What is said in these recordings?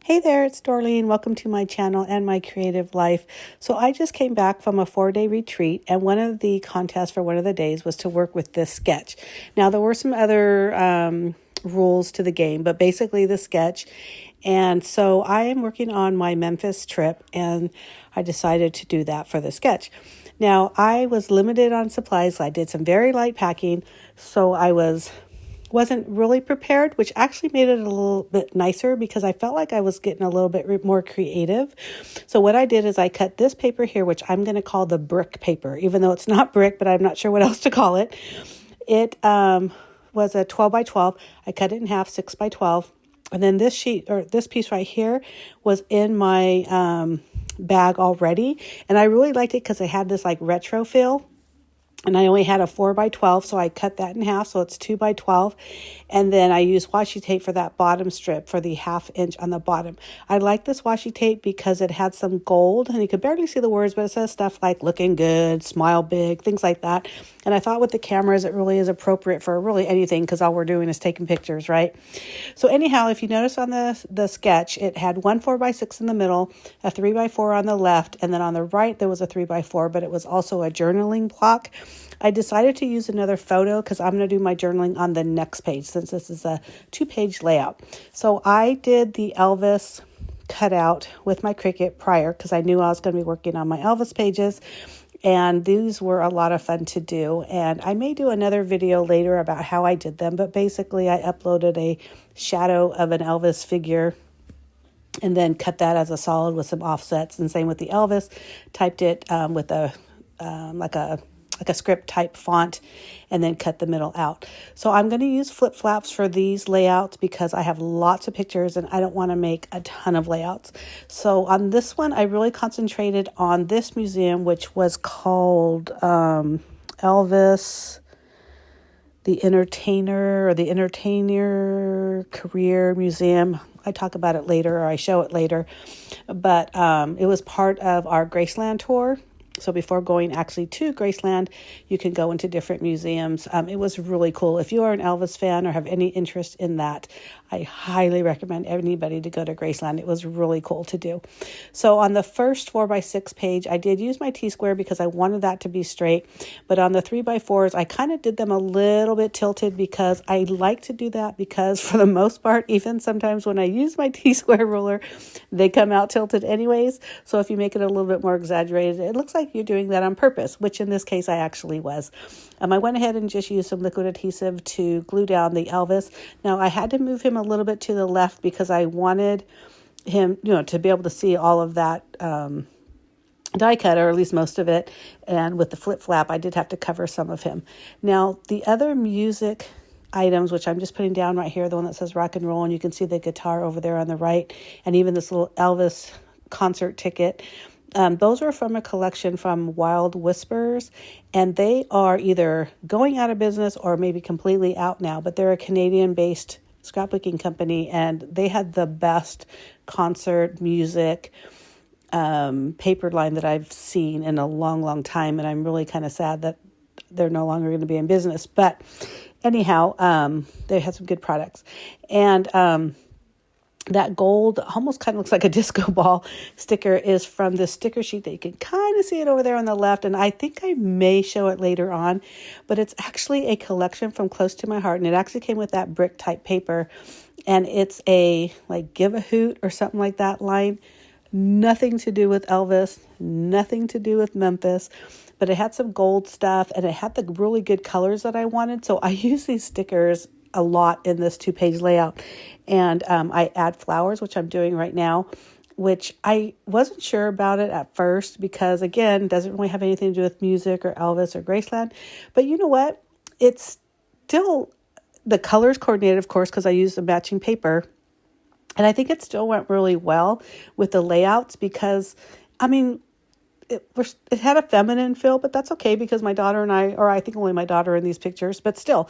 Hey there, it's Dorleen. Welcome to my channel and my creative life. So I just came back from a 4-day retreat, and one of the contests for one of the days was to work with this sketch. Now, there were some other rules to the game, but basically the sketch. And so I am working on my Memphis trip, and I decided to do that for the sketch. Now, I was limited on supplies. I did some very light packing, so I wasn't really prepared, which actually made it a little bit nicer because I felt like I was getting a little bit more creative. So what I did is I cut this paper here, which I'm going to call the brick paper, even though it's not brick, but I'm not sure what else to call it. It was a 12 by 12. I cut it in half, 6 by 12. And then this sheet, or this piece right here, was in my bag already. And I really liked it because it had this like retro feel. And I only had a 4 by 12, so I cut that in half, so it's 2 by 12. And then I used washi tape for that bottom strip for the 1/2 inch on the bottom. I like this washi tape because it had some gold, and you could barely see the words, but it says stuff like looking good, smile big, things like that. And I thought with the cameras, it really is appropriate for really anything because all we're doing is taking pictures, right? So anyhow, if you notice on the sketch, it had one 4 by 6 in the middle, a 3 by 4 on the left, and then on the right, there was a 3 by 4, but it was also a journaling block. I decided to use another photo because I'm going to do my journaling on the next page since this is a 2-page layout. So I did the Elvis cutout with my Cricut prior because I knew I was going to be working on my Elvis pages. And these were a lot of fun to do. And I may do another video later about how I did them. But basically, I uploaded a shadow of an Elvis figure and then cut that as a solid with some offsets. And same with the Elvis. Typed it with a like a script type font, and then cut the middle out. So I'm going to use flip flaps for these layouts because I have lots of pictures and I don't want to make a ton of layouts. So on this one, I really concentrated on this museum, which was called Elvis, the Entertainer, or the Entertainer Career Museum. I talk about it later, or I show it later, but it was part of our Graceland tour. So before going actually to Graceland, you can go into different museums. It was really cool. If you are an Elvis fan or have any interest in that, I highly recommend anybody to go to Graceland. It was really cool to do. So on the first 4 by 6 page, I did use my T-square because I wanted that to be straight. But on the 3 by 4s, I kind of did them a little bit tilted because I like to do that because for the most part, even sometimes when I use my T-square ruler, they come out tilted anyways. So if you make it a little bit more exaggerated, it looks like you're doing that on purpose, which in this case I actually was. I went ahead and just used some liquid adhesive to glue down the Elvis. Now I had to move him a little bit to the left because I wanted him, to be able to see all of that die cut, or at least most of it. And with the flip flap, I did have to cover some of him. Now the other music items, which I'm just putting down right here, the one that says rock and roll, and you can see the guitar over there on the right, and even this little Elvis concert ticket. Those are from a collection from Wild Whispers, and they are either going out of business or maybe completely out now, but they're a Canadian-based scrapbooking company, and they had the best concert music paper line that I've seen in a long, long time, and I'm really kind of sad that they're no longer going to be in business. But anyhow, they had some good products. And that gold almost kind of looks like a disco ball sticker is from the sticker sheet that you can kind of see it over there on the left. And I think I may show it later on, but it's actually a collection from Close to My Heart. And it actually came with that brick type paper. And it's a like Give a Hoot or something like that line. Nothing to do with Elvis, nothing to do with Memphis, but it had some gold stuff and it had the really good colors that I wanted. So I use these stickers a lot in this 2-page layout. And I add flowers, which I'm doing right now, which I wasn't sure about it at first because, again, doesn't really have anything to do with music or Elvis or Graceland. But you know what? It's still, the colors coordinated, of course, because I used the matching paper. And I think it still went really well with the layouts because, it had a feminine feel, but that's okay because my daughter and I, or I think only my daughter in these pictures, but still,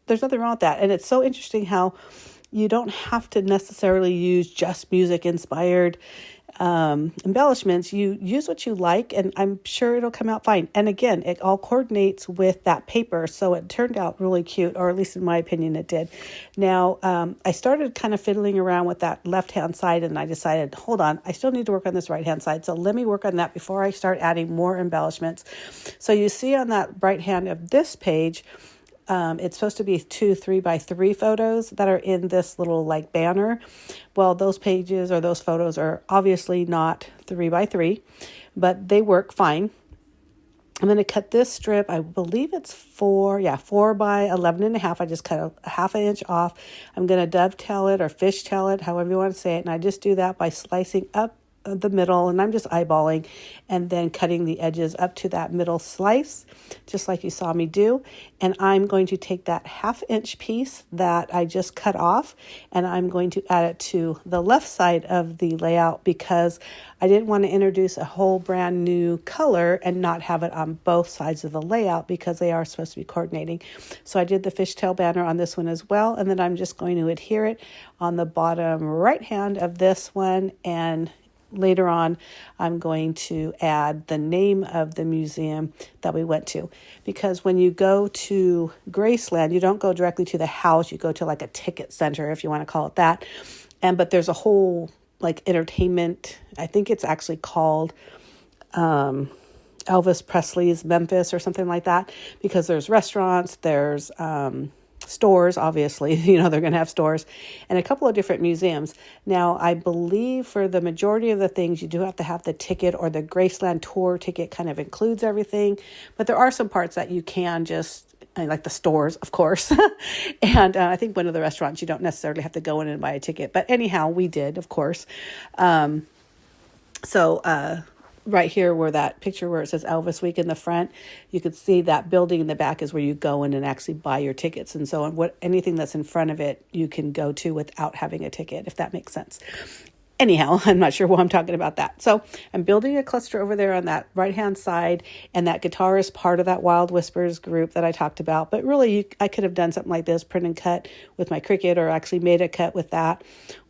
there's nothing wrong with that. And it's so interesting how you don't have to necessarily use just music inspired embellishments. You use what you like, and I'm sure it'll come out fine. And again, it all coordinates with that paper, so it turned out really cute, or at least in my opinion it did. Now I started kind of fiddling around with that left hand side, and I decided, hold on, I still need to work on this right hand side, so let me work on that before I start adding more embellishments. So you see on that right hand of this page, it's supposed to be 2 3x3 photos that are in this little like banner. Well, those pages or those photos are obviously not 3x3, but they work fine. I'm going to cut this strip. I believe it's 4 by 11.5. I just cut a half an inch off. I'm going to dovetail it or fishtail it, however you want to say it. And I just do that by slicing up the middle, and I'm just eyeballing and then cutting the edges up to that middle slice, just like you saw me do. And I'm going to take that 1/2 inch piece that I just cut off, and I'm going to add it to the left side of the layout, because I didn't want to introduce a whole brand new color and not have it on both sides of the layout, because they are supposed to be coordinating. So I did the fishtail banner on this one as well, and then I'm just going to adhere it on the bottom right hand of this one. And later on, I'm going to add the name of the museum that we went to, because when you go to Graceland, you don't go directly to the house. You go to like a ticket center, if you want to call it that. But there's a whole like entertainment. I think it's actually called Elvis Presley's Memphis or something like that, because there's restaurants, there's stores, obviously, they're going to have stores, and a couple of different museums. Now, I believe for the majority of the things, you do have to have the ticket, or the Graceland tour ticket kind of includes everything. But there are some parts that you can just, like the stores, of course. And I think one of the restaurants, you don't necessarily have to go in and buy a ticket. But anyhow, we did, of course. Right here where that picture where it says Elvis Week in the front, you could see that building in the back is where you go in and actually buy your tickets. And so anything that's in front of it, you can go to without having a ticket, if that makes sense. Anyhow, I'm not sure why I'm talking about that. So I'm building a cluster over there on that right-hand side, and that guitar is part of that Wild Whispers group that I talked about. But really, I could have done something like this, print and cut with my Cricut, or actually made a cut with that.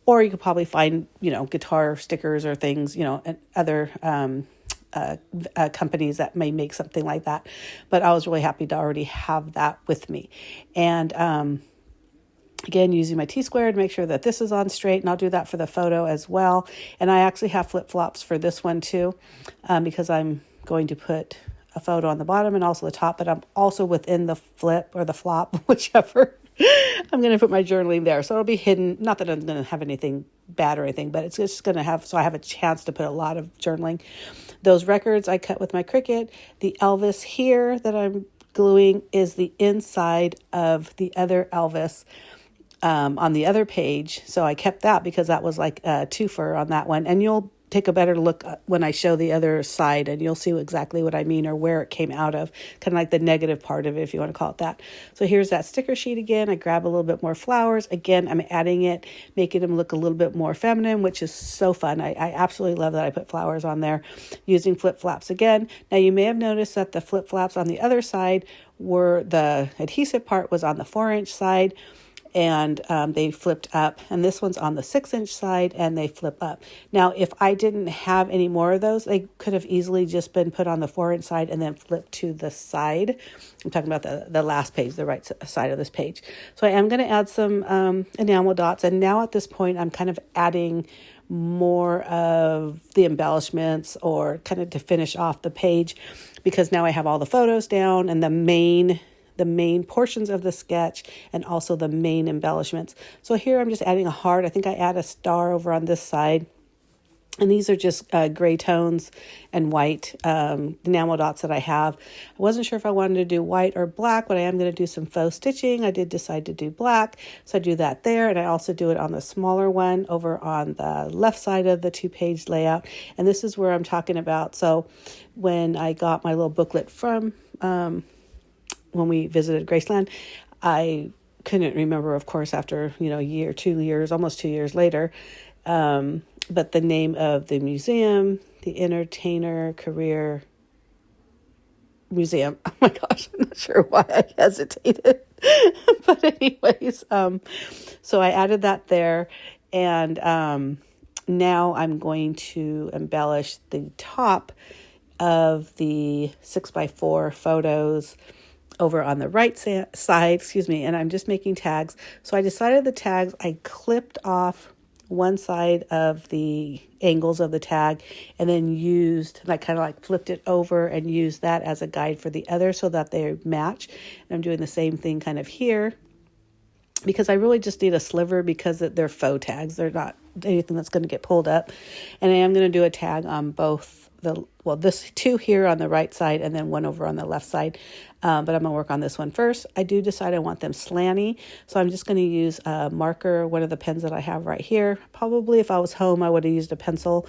Or you could probably find, guitar stickers or things, and other companies that may make something like that. But I was really happy to already have that with me. And again, using my T-square to make sure that this is on straight, and I'll do that for the photo as well. And I actually have flip-flops for this one too, because I'm going to put a photo on the bottom and also the top, but I'm also within the flip or the flop, whichever. I'm going to put my journaling there. So it'll be hidden. Not that I'm going to have anything bad or anything, but it's just going to have, so I have a chance to put a lot of journaling. Those records I cut with my Cricut. The Elvis here that I'm gluing is the inside of the other Elvis on the other page. So I kept that because that was like a twofer on that one. And you'll take a better look when I show the other side, and you'll see exactly what I mean, or where it came out of, kind of like the negative part of it, if you want to call it that. So here's that sticker sheet again. I grab a little bit more flowers. Again, I'm adding it, making them look a little bit more feminine, which is so fun. I absolutely love that I put flowers on there using flip-flops again. Now, you may have noticed that the flip-flops on the other side were, the adhesive part was on the 4-inch side, and they flipped up, and this one's on the 6-inch side, and they flip up. Now, if I didn't have any more of those, they could have easily just been put on the 4-inch side and then flipped to the side. I'm talking about the last page, the right side of this page. So I am going to add some enamel dots, and now at this point, I'm kind of adding more of the embellishments, or kind of to finish off the page, because now I have all the photos down and the main portions of the sketch, and also the main embellishments. So here I'm just adding a heart. I think I add a star over on this side. And these are just gray tones and white enamel dots that I have. I wasn't sure if I wanted to do white or black, but I am going to do some faux stitching. I did decide to do black, so I do that there. And I also do it on the smaller one over on the left side of the 2-page layout. And this is where I'm talking about. So when I got my little booklet from when we visited Graceland, I couldn't remember, of course, after, a year, 2 years, almost 2 years later, but the name of the museum, the Entertainer Career Museum. Oh my gosh, I'm not sure why I hesitated. But anyways, so I added that there, and now I'm going to embellish the top of the 6x4 photos over on the right side, and I'm just making tags. So I decided the tags, I clipped off one side of the angles of the tag and then kind of flipped it over and used that as a guide for the other so that they match. And I'm doing the same thing kind of here because I really just need a sliver because they're faux tags. They're not anything that's going to get pulled up. And I am going to do a tag on both this two here on the right side and then one over on the left side. But I'm going to work on this one first. I do decide I want them slanty. So I'm just going to use a marker, one of the pens that I have right here. Probably if I was home, I would have used a pencil.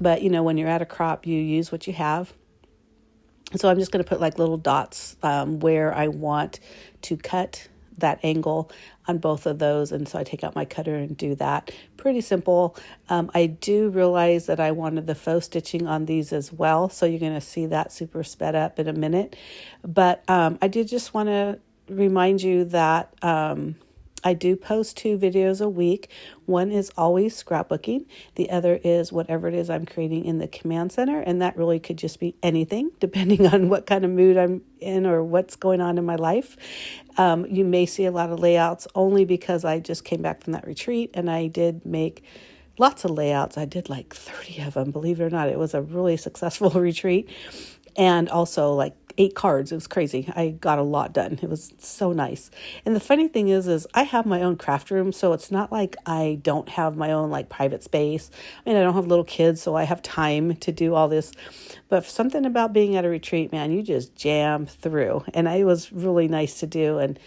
But, when you're at a crop, you use what you have. So I'm just going to put little dots where I want to cut that angle on both of those. And so I take out my cutter and do that. Pretty simple. I do realize that I wanted the faux stitching on these as well. So you're going to see that super sped up in a minute. But I did just want to remind you that I do post 2 videos a week. One is always scrapbooking. The other is whatever it is I'm creating in the command center. And that really could just be anything, depending on what kind of mood I'm in or what's going on in my life. You may see a lot of layouts only because I just came back from that retreat and I did make lots of layouts. I did 30 of them, believe it or not. It was a really successful retreat. And also 8 cards. It was crazy. I got a lot done. It was so nice. And the funny thing is I have my own craft room. So it's not like I don't have my own private space. I don't have little kids, so I have time to do all this. But something about being at a retreat, man, you just jam through. And it was really nice to do. And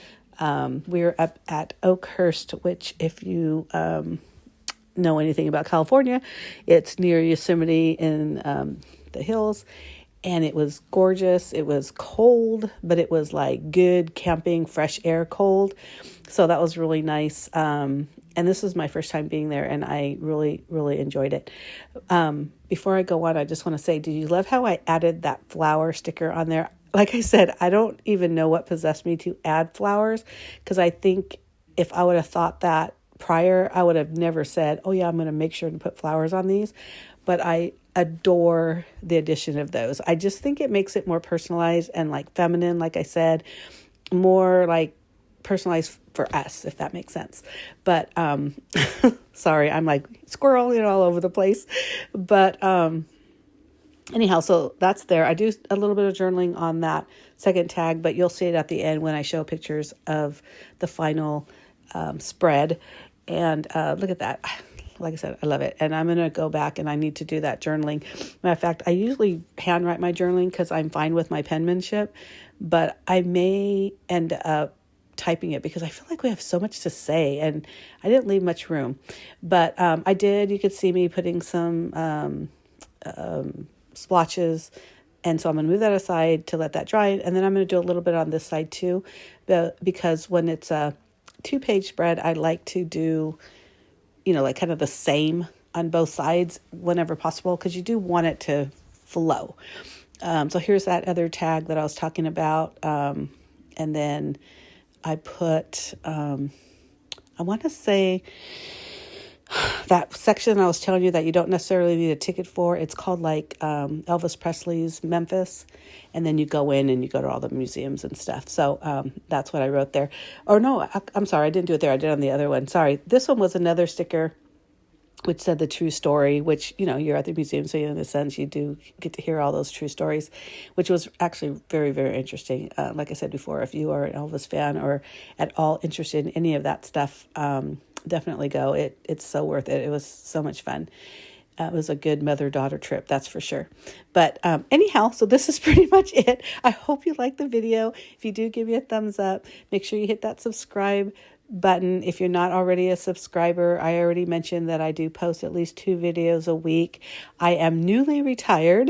we were up at Oakhurst, which if you know anything about California, it's near Yosemite in the hills. And it was gorgeous. It was cold, but it was good camping, fresh air cold. So that was really nice. And this was my first time being there, and I really, really enjoyed it. Before I go on, I just want to say, did you love how I added that flower sticker on there? Like I said, I don't even know what possessed me to add flowers, because I think if I would have thought that prior, I would have never said, oh yeah, I'm going to make sure to put flowers on these. But I adore the addition of those. I just think it makes it more personalized and feminine, like I said, more personalized for us, if that makes sense. But sorry, I'm squirreling all over the place. But anyhow, so that's there. I do a little bit of journaling on that second tag, but you'll see it at the end when I show pictures of the final spread. And look at that. Like I said, I love it. And I'm going to go back and I need to do that journaling. Matter of fact, I usually handwrite my journaling because I'm fine with my penmanship, but I may end up typing it because I feel like we have so much to say and I didn't leave much room. But I did. You could see me putting some splotches. And so I'm going to move that aside to let that dry. And then I'm going to do a little bit on this side too, because when it's a 2-page spread, I like to do kind of the same on both sides whenever possible, because you do want it to flow. So here's that other tag that I was talking about. And then I put, I want to say that section I was telling you that you don't necessarily need a ticket for. It's called Elvis Presley's Memphis. And then you go in and you go to all the museums and stuff. So that's what I wrote there. Or no, I'm sorry, I didn't do it there. I did on the other one. Sorry. This one was another sticker which said the true story, which, you're at the museum. So in a sense, you do get to hear all those true stories, which was actually very, very interesting. Like I said before, if you are an Elvis fan or at all interested in any of that stuff, definitely go. It's so worth it. It was so much fun. It was a good mother-daughter trip, that's for sure. But anyhow, so this is pretty much it. I hope you liked the video. If you do, give me a thumbs up. Make sure you hit that subscribe button if you're not already a subscriber. I already mentioned that I do post at least 2 videos a week. I am newly retired,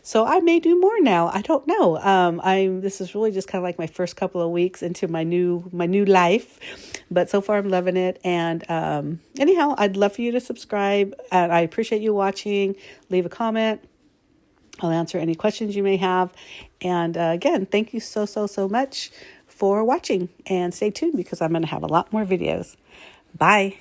so I may do more now. I don't know. This is really just kind of like my first couple of weeks into my new life, but so far I'm loving it. And anyhow, I'd love for you to subscribe, and I appreciate you watching. Leave a comment. I'll answer any questions you may have. And again, thank you so much for watching and stay tuned because I'm going to have a lot more videos. Bye.